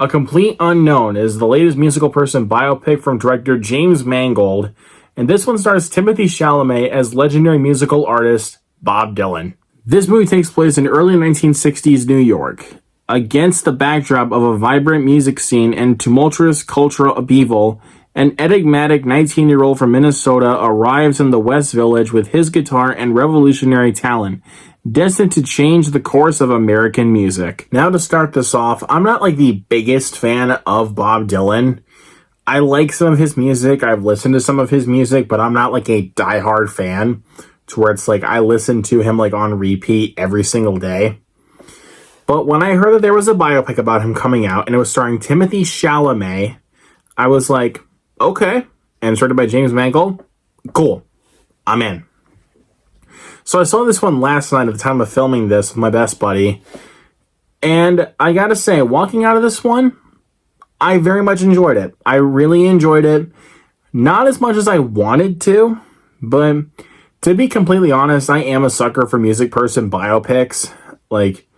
A Complete Unknown is the latest musical person biopic from director James Mangold, and this one stars Timothee Chalamet as legendary musical artist Bob Dylan. This movie takes place in early 1960s New York. Against the backdrop of a vibrant music scene and tumultuous cultural upheaval, an enigmatic 19-year-old from Minnesota arrives in the West Village with his guitar and revolutionary talent, destined to change the course of American music. Now to start this off, I'm not like the biggest fan of Bob Dylan. I like some of his music, I've listened to some of his music, but I'm not like a diehard fan to where it's like I listen to him like on repeat every single day. But when I heard that there was a biopic about him coming out and it was starring Timothee Chalamet, I was like, okay. And started by James Mangold, cool, I'm in. So I saw this one last night at the time of filming this with my best buddy. And I gotta say, walking out of this one, I very much enjoyed it. I really enjoyed it. Not as much as I wanted to, but to be completely honest, I am a sucker for music person biopics. Like,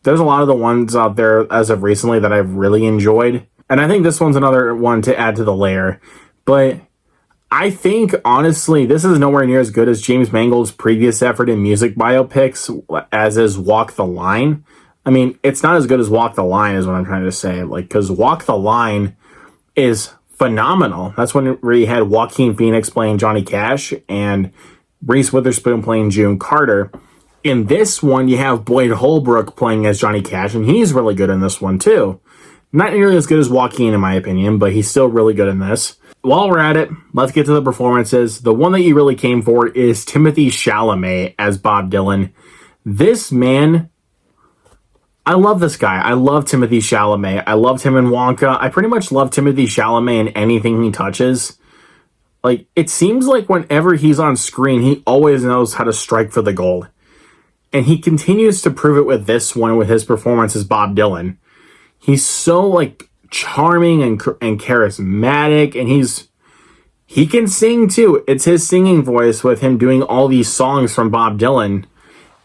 there's a lot of the ones out there as of recently that I've really enjoyed. And I think this one's another one to add to the layer. But I think, honestly, this is nowhere near as good as James Mangold's previous effort in music biopics, as is Walk the Line. I mean, it's not as good as Walk the Line is what I'm trying to say. Like, because Walk the Line is phenomenal. That's when we had Joaquin Phoenix playing Johnny Cash and Reese Witherspoon playing June Carter. In this one, you have Boyd Holbrook playing as Johnny Cash, and he's really good in this one, too. Not nearly as good as Joaquin, in my opinion, but he's still really good in this. While we're at it, let's get to the performances. The one that you really came for is Timothee Chalamet as Bob Dylan. This man, I love this guy. I love Timothee Chalamet. I loved him in Wonka. I pretty much love Timothee Chalamet in anything he touches. Like, it seems like whenever he's on screen, he always knows how to strike for the gold. And he continues to prove it with this one, with his performance as Bob Dylan. He's so, like, charming and charismatic, and he can sing too. It's his singing voice with him doing all these songs from Bob Dylan,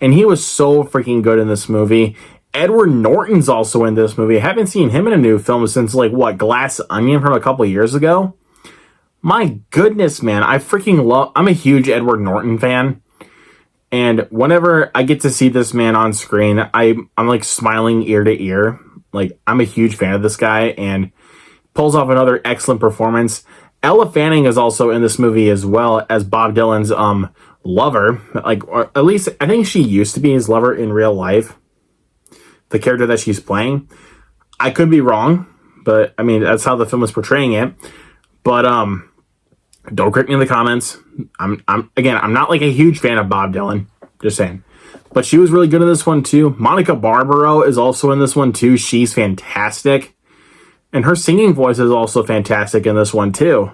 and he was so freaking good in this movie. Edward Norton's also in this movie. I haven't seen him in a new film since Glass Onion from a couple years ago. My goodness, man, I'm a huge Edward Norton fan, and whenever I get to see this man on screen, I'm like smiling ear to ear. Like, I'm a huge fan of this guy, and pulls off another excellent performance. Elle Fanning is also in this movie as well as Bob Dylan's lover. Like, or at least I think she used to be his lover in real life. The character that she's playing. I could be wrong, but I mean, that's how the film is portraying it. But don't correct me in the comments. I'm not like a huge fan of Bob Dylan. Just saying. But she was really good in this one, too. Monica Barbaro is also in this one, too. She's fantastic. And her singing voice is also fantastic in this one, too.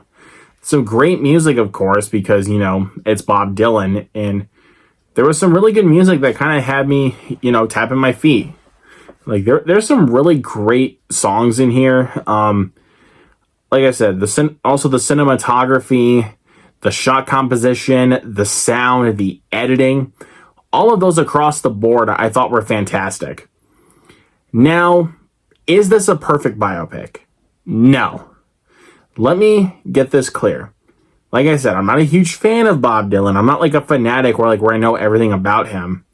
Some great music, of course, because, you know, it's Bob Dylan. And there was some really good music that kind of had me, you know, tapping my feet. Like, there's some really great songs in here. Like I said, also the cinematography, the shot composition, the sound, the editing. All of those across the board I thought were fantastic. Now, is this a perfect biopic? No. Let me get this clear. Like I said, I'm not a huge fan of Bob Dylan. I'm not like a fanatic where I know everything about him.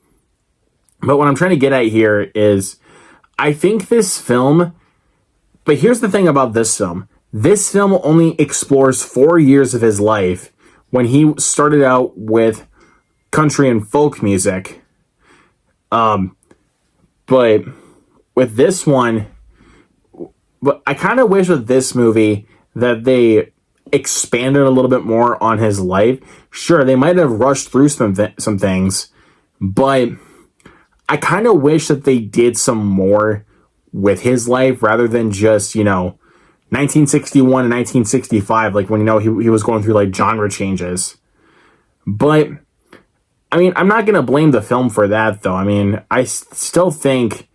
But what I'm trying to get at here is, I think this film, but here's the thing about this film. This film only explores 4 years of his life when he started out with country and folk music. But with this one, but I kind of wish with this movie that they expanded a little bit more on his life. Sure, they might have rushed through some things, but I kind of wish that they did some more with his life rather than just, you know, 1961 and 1965, like when, you know, he was going through like genre changes. But I mean, I'm not going to blame the film for that, though. I mean, I still think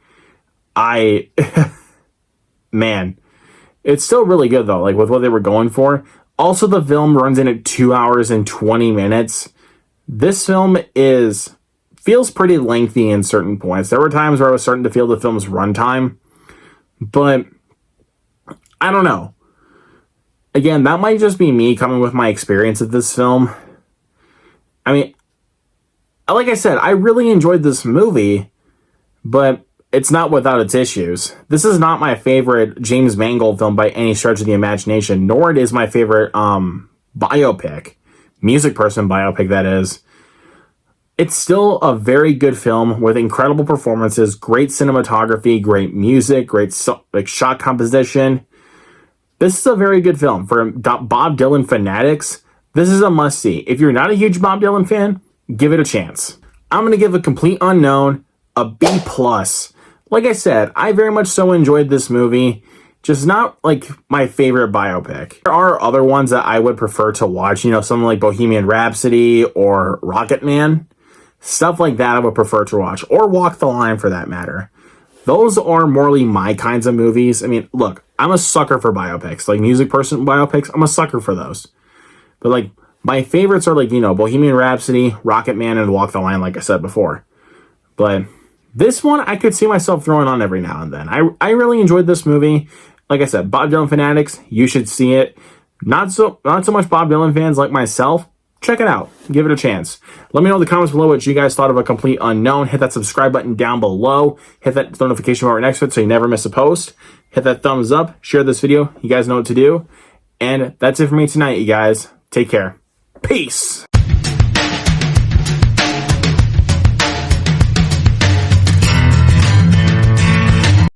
man, it's still really good, though, like with what they were going for. Also, the film runs in at 2 hours and 20 minutes. This film feels pretty lengthy in certain points. There were times where I was starting to feel the film's runtime, but I don't know. Again, that might just be me coming with my experience of this film. I mean, like I said, I really enjoyed this movie, but it's not without its issues. This is not my favorite James Mangold film by any stretch of the imagination, nor it is my favorite biopic, music person biopic, that is. It's still a very good film with incredible performances, great cinematography, great music, great shot composition. This is a very good film. For Bob Dylan fanatics, this is a must-see. If you're not a huge Bob Dylan fan, give it a chance. I'm going to give A Complete Unknown a B+. Like I said, I very much so enjoyed this movie, just not like my favorite biopic. There are other ones that I would prefer to watch, you know, something like Bohemian Rhapsody or Rocket Man. Stuff like that I would prefer to watch, or Walk the Line for that matter. Those are morely my kinds of movies. I mean, look, I'm a sucker for biopics, like music person biopics. I'm a sucker for those. But like, my favorites are like, you know, Bohemian Rhapsody, Rocket Man, and Walk the Line, like I said before. But this one, I could see myself throwing on every now and then. I really enjoyed this movie. Like I said, Bob Dylan fanatics, you should see it. Not so much Bob Dylan fans like myself. Check it out. Give it a chance. Let me know in the comments below what you guys thought of A Complete Unknown. Hit that subscribe button down below. Hit that notification bar next to it so you never miss a post. Hit that thumbs up. Share this video. You guys know what to do. And that's it for me tonight, you guys. Take care. Peace.